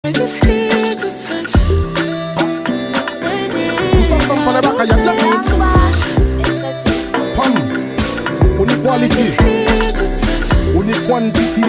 I just need to touch you, baby. Some for the back of your on the quality, on the quantity.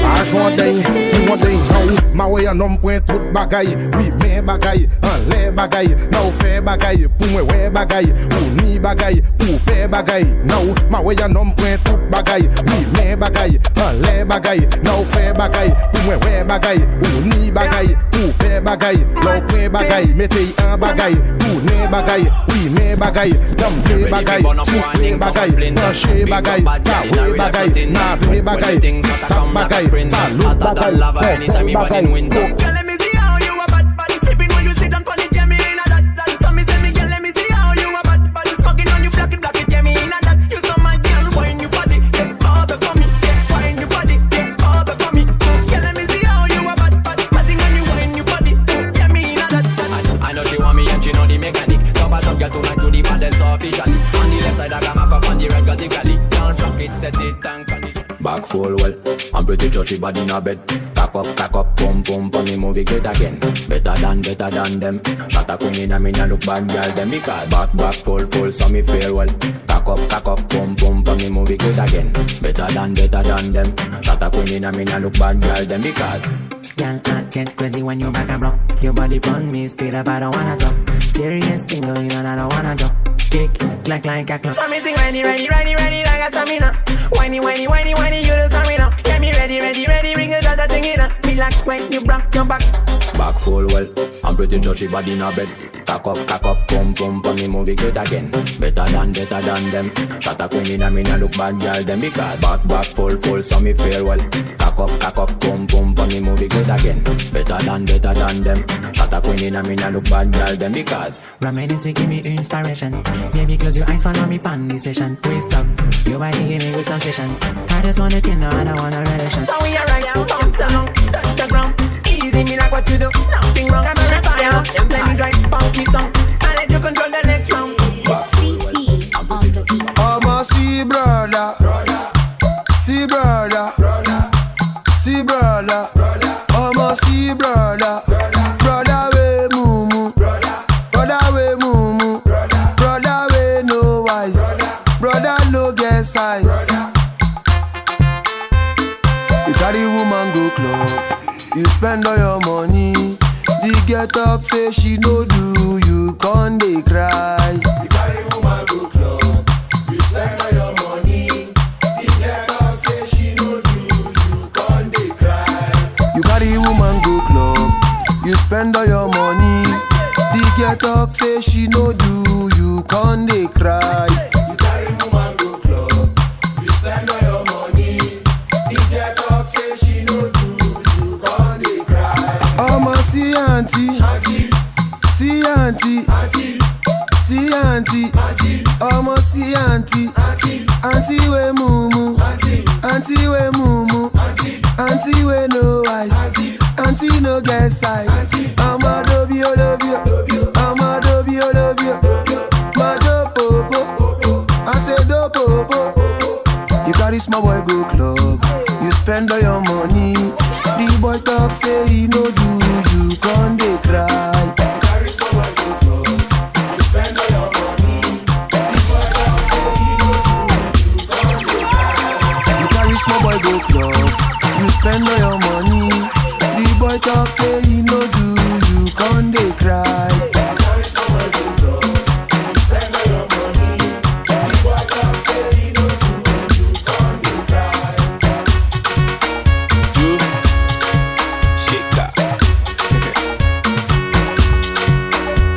Argent dingue, qui m'a dingue now. Ma way un homme point tout bagaille. Oui, mais bagaille, en les bagaille. Now fait bagaille, pour moi ouais bagaille. Ou ni bagaille, pour faire bagaille. Now, ma way un homme point tout bagaille. Oui, mais bagaille, en les bagaille. Now fait bagaille, pour moi ouais bagaille. Ou ni bagaille, pour faire bagaille. Now point bagaille, mettez un bagaille. Tourner bagaille, oui, mais bagaille. Gamble bagaille, souffler bagaille. Pencher bagaille, taouer bagaille. Naver bagaille, tap bagaille. Hotter than lava anytime even in winter. Girl, let me see how you a bad. Sipping when you sit down for the jammy in a that. So me tell me, girl, let me see how you a bad. Smoking on you, block it, jammy in a that. You saw my girl, wine your body, all for me. Wine your body, all for me. Girl, let me see how you a bad. Matting on you, wine your body, jammy in a that. I know she want me and she know the mechanic. Top a top girl tonight to the baddest officially. On the left side I got my cup, on the right got the galley. Can't rock it, set it and condition. Back full well, I'm pretty sure she body in a bed. Cock up, pum pum, pum me move it great again. Better than them. Shot a queen in a me nah look bad girl them. Because back full, so me feel well. Cock up, pum pum, pum me move it great again. Better than them. Shot a queen in a me nah look bad girl them. Because girl, I get crazy when you back and block. Your body pon me, speed up, I don't wanna talk. Serious thing going on, I don't wanna drop. Click, clack like a clock. So me sing ready, like a stamina. Whiny, you the stamina. Get me ready, ring a shot that thing in. Me like when you broke your back. back full well, I'm pretty sure she body in a bed. Cock up, pum pum, pum me move it great again. Better than them. Shot a queen in a me nah look bad girl them. Because back full, so me feel well. Cock up, pum pum, pum me move it great again. Better than them. Shot a queen in a me nah look bad girl them. Because reminiscing give me inspiration. Baby, close your eyes, follow me pan this session. Twist up, your body give me good sensation. I just wanna kill now, I don't want a relation. So we are right, bounce along, touch the ground. Easy me like what you do, nothing wrong. I'm a fire, let me drive, pump me song. I let you control the next round. CT on the beat. I'm a see brother, see brother, see brother. I'm a see brother, brother we mumu, brother we mumu, brother we no wise, brother no get size. You carry woman go club, you spend all your money. The get talk say she no do, you can't dey cry. You carry woman go club, you spend all your money. The get talk say she no do, you can't dey cry. You carry woman go club, you spend all your money. The get talk say she no do, you can't dey cry. You carry woman go club, you spend all your money. The get talk say she no do, you can't dey cry. I'ma see auntie, see auntie, see auntie, I'ma see auntie, auntie we mumu, auntie we mumu, auntie we no eyes, auntie no get size. I'ma love you, I'ma love you, my do popo, I say do popo. You carry small boy go club, you spend all your money. The boy talk say he no do, you can't dey cry. You carry small boy go club, you spend all your money. The boy talk say he no do, you can't dey cry. You carry small boy go club, you spend all your money. The boy talk say he no do, you can't dey cry. You carry small boy go club, you spend all your money. The boy talk say he no do, you can't dey cry.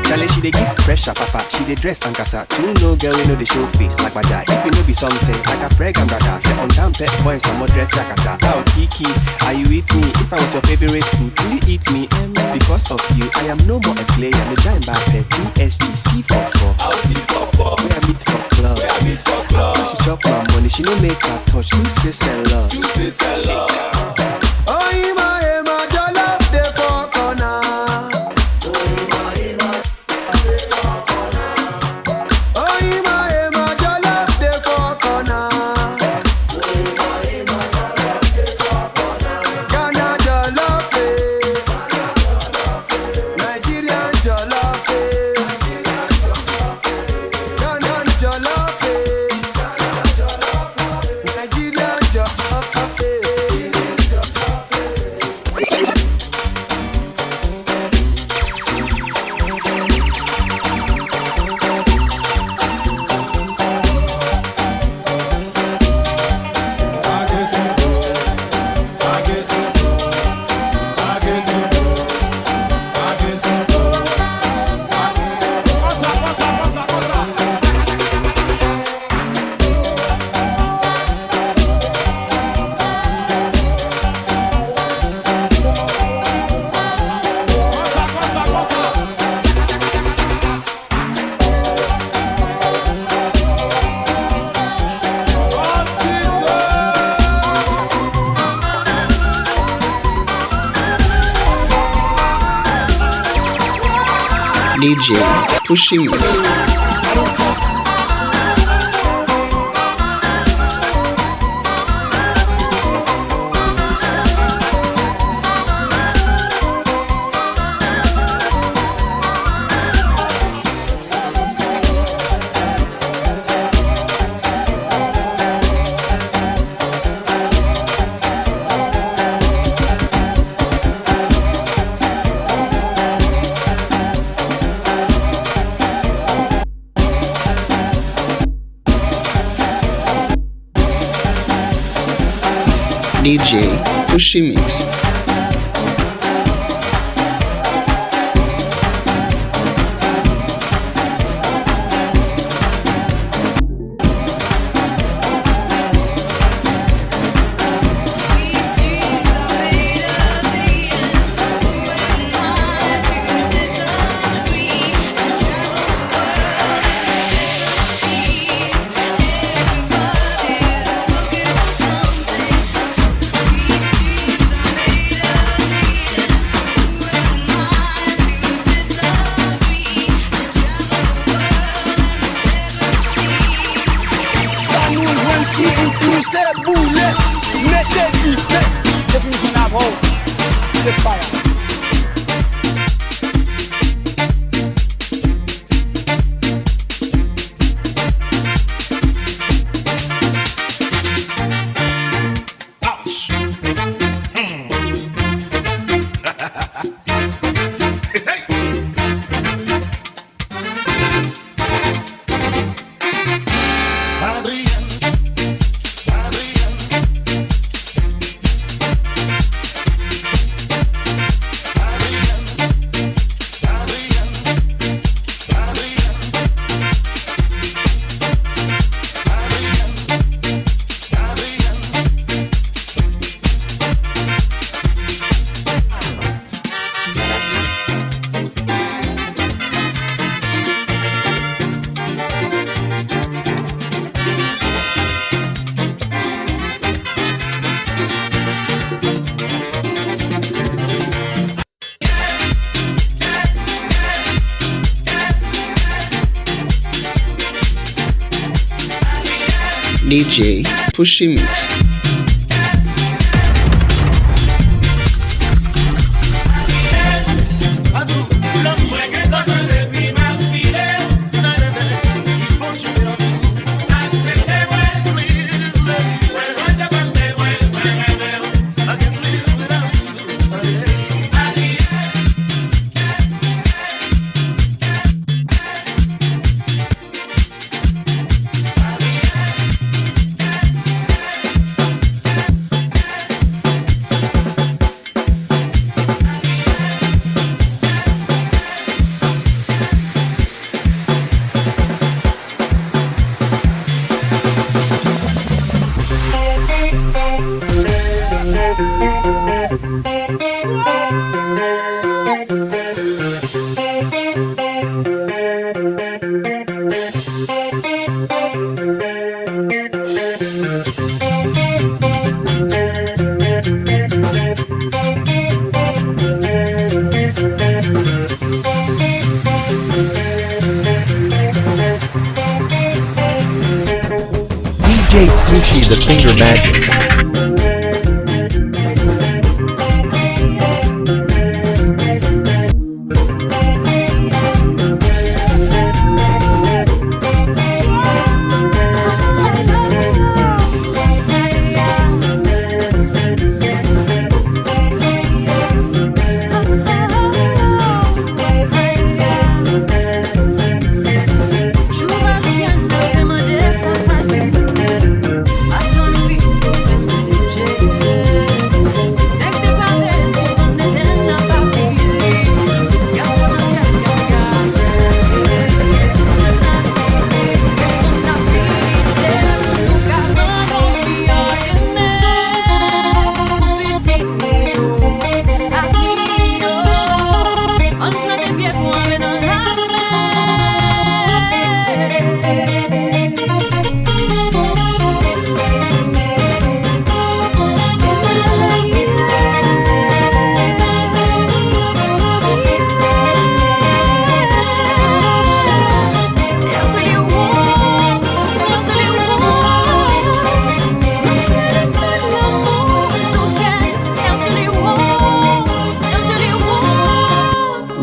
Charlie, she dey give pressure, papa. She dey dress and casa. Too no girl, we know the show face like Baja. If you know be something like a pregnant brother, fit on damn pet boy, some more dress yakata. Oh Kiki, are you with me? If I was your favorite food, will you eat me? Because of you, I am no more a player. I'm a giant bad pet. PSG C44. I'll C44. Where I meet for club. She chop my money, she no make her touch. Two sis and love. Oh, Ima, your love dey for corner. Oh, Ima, your love dey for corner. Ghana, your love, DJ Pushy Mix. DJ Pushy Mix. DJ Pushy Mix. DJ Pushy the Finger Magic. Chuva,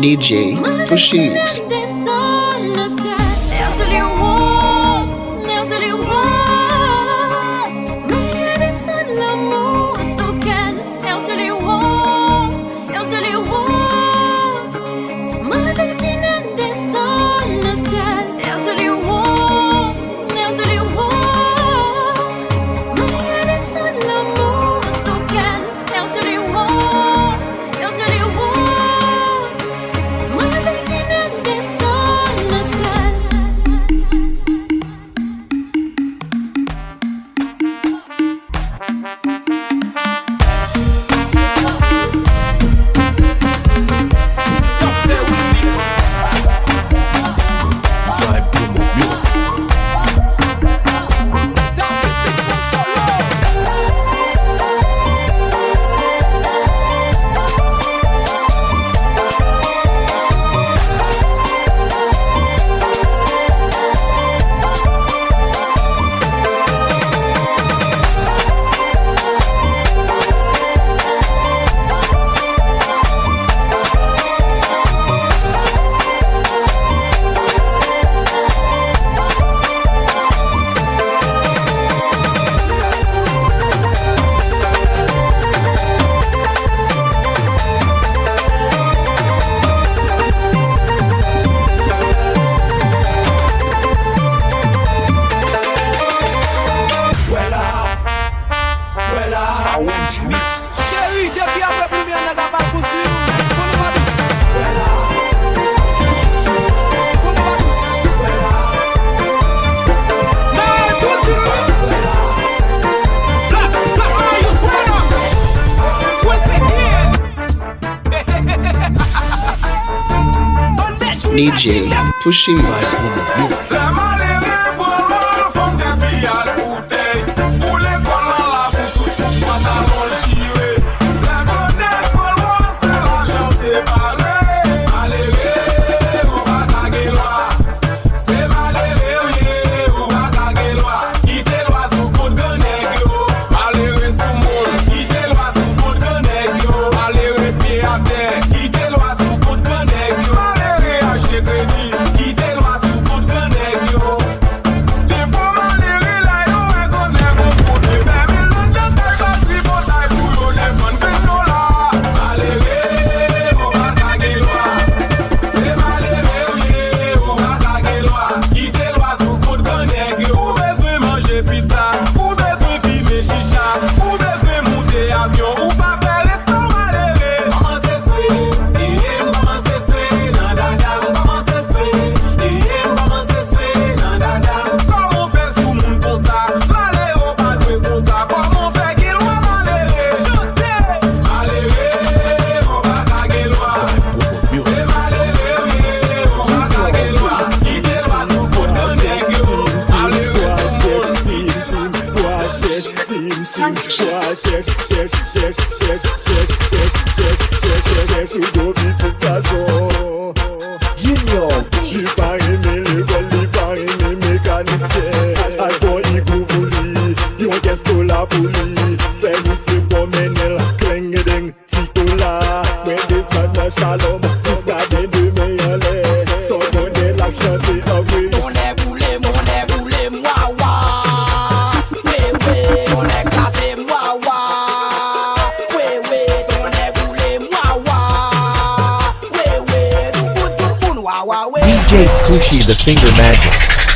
DJ Pushy Mix. DJ Pushy Mix. DJ Pushy the Finger Magic.